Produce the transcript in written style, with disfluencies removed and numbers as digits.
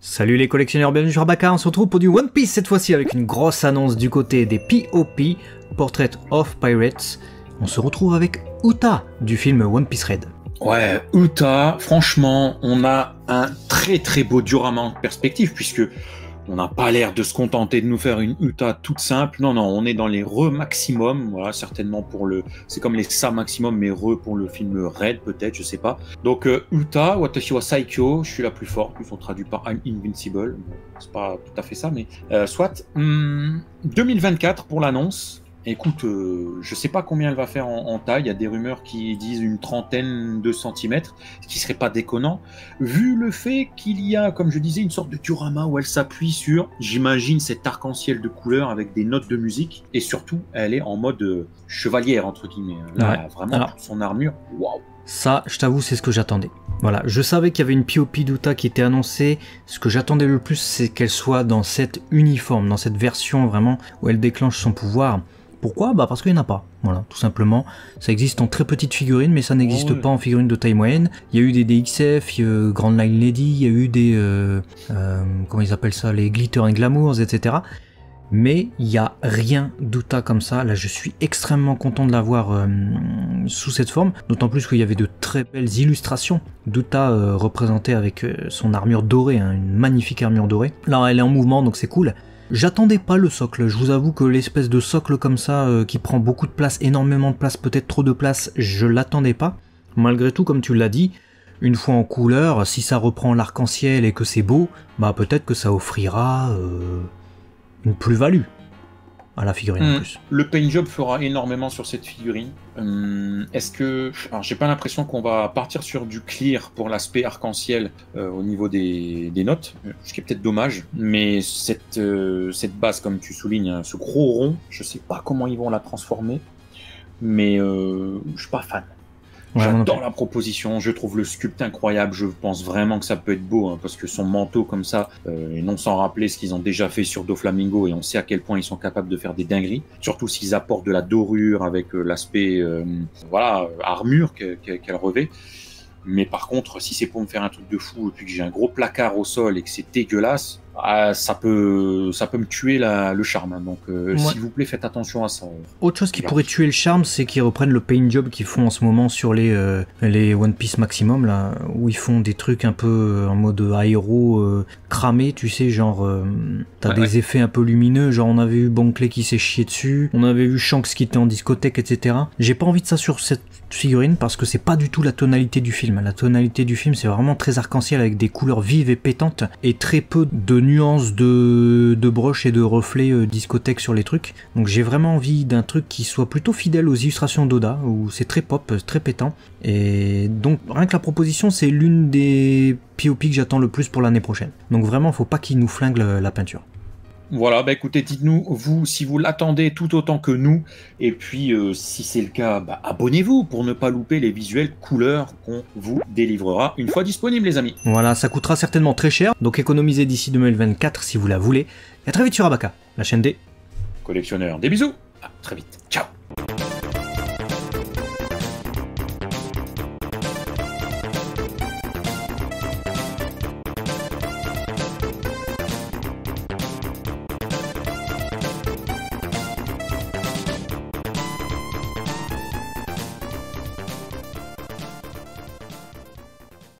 Salut les collectionneurs, bienvenue sur Abaka, on se retrouve pour du One Piece cette fois-ci avec une grosse annonce du côté des POP, Portrait of Pirates. On se retrouve avec Uta du film One Piece Red. Ouais, Uta, franchement, on a un très beau diorama en perspective puisque on n'a pas l'air de se contenter de nous faire une Uta toute simple. Non, on est dans les maximum. Voilà, certainement pour le... C'est comme les sa maximum, mais pour le film Red, peut-être, je sais pas. Donc, Uta, Watashi wa Saikyo, je suis la plus forte. Ils sont traduits par I'm Invincible. C'est pas tout à fait ça, mais soit. 2024 pour l'annonce. Écoute, je sais pas combien elle va faire en taille. Il y a des rumeurs qui disent une trentaine de centimètres, ce qui serait pas déconnant. Vu le fait qu'il y a, comme je disais, une sorte de diorama où elle s'appuie sur, j'imagine, cet arc-en-ciel de couleurs avec des notes de musique. Et surtout, elle est en mode chevalière, entre guillemets. Là, ouais. vraiment, toute son armure, waouh. Ça, je t'avoue, c'est ce que j'attendais. Voilà, je savais qu'il y avait une POP d'Uta qui était annoncée. Ce que j'attendais le plus, c'est qu'elle soit dans cet uniforme, dans cette version vraiment où elle déclenche son pouvoir. Pourquoi? Bah parce qu'il n'y en a pas, voilà, tout simplement. Ça existe en très petite figurine, mais ça n'existe pas en figurine de taille moyenne. Il y a eu des DXF, il y a eu Grand Line Lady, il y a eu des... comment ils appellent ça? Les Glitter and Glamours, etc. Mais il n'y a rien d'Uta comme ça. Là, je suis extrêmement content de l'avoir sous cette forme. D'autant plus qu'il y avait de très belles illustrations d'Uta représentée avec son armure dorée, hein, une magnifique armure dorée. Là, elle est en mouvement, donc c'est cool. J'attendais pas le socle, je vous avoue que l'espèce de socle comme ça, qui prend beaucoup de place, énormément de place, peut-être trop de place, je l'attendais pas. Malgré tout, comme tu l'as dit, une fois en couleur, si ça reprend l'arc-en-ciel et que c'est beau, bah peut-être que ça offrira une plus-value à la figurine en plus. Le paint job fera énormément sur cette figurine. Est-ce que... Alors, j'ai pas l'impression qu'on va partir sur du clear pour l'aspect arc-en-ciel au niveau des notes, ce qui est peut-être dommage, mais cette base, comme tu soulignes, hein, ce gros rond, je sais pas comment ils vont la transformer, mais je suis pas fan. Ouais, j'adore la proposition, je trouve le sculpte incroyable, je pense vraiment que ça peut être beau, hein, parce que son manteau comme ça, et non sans rappeler ce qu'ils ont déjà fait sur Doflamingo, et on sait à quel point ils sont capables de faire des dingueries, surtout s'ils apportent de la dorure avec l'aspect voilà, armure qu'elle revêt. Mais par contre, si c'est pour me faire un truc de fou, et puis que j'ai un gros placard au sol et que c'est dégueulasse, ça peut me tuer le charme. Hein. Donc, s'il vous plaît, faites attention à ça. Autre chose qui pourrait tuer le charme, c'est qu'ils reprennent le paint job qu'ils font en ce moment sur les One Piece Maximum, là, où ils font des trucs un peu en mode aéro cramé, tu sais, genre, t'as des effets un peu lumineux, genre on avait eu Bankley qui s'est chié dessus, on avait vu Shanks qui était en discothèque, etc. J'ai pas envie de ça sur cette figurine parce que c'est pas du tout la tonalité du film. La tonalité du film, c'est vraiment très arc-en-ciel avec des couleurs vives et pétantes et très peu de nuances de brush et de reflets discothèque sur les trucs. Donc j'ai vraiment envie d'un truc qui soit plutôt fidèle aux illustrations d'Oda, où c'est très pop, très pétant. Et donc rien que la proposition, c'est l'une des POP que j'attends le plus pour l'année prochaine. Donc vraiment, faut pas qu'ils nous flinguent la peinture. Voilà, bah écoutez, dites-nous, vous, si vous l'attendez tout autant que nous, et puis si c'est le cas, bah, abonnez-vous pour ne pas louper les visuels couleurs qu'on vous délivrera une fois disponible, les amis. Voilà, ça coûtera certainement très cher, donc économisez d'ici 2024 si vous la voulez. Et à très vite sur Abaka, la chaîne des collectionneurs. Des bisous, à très vite, ciao.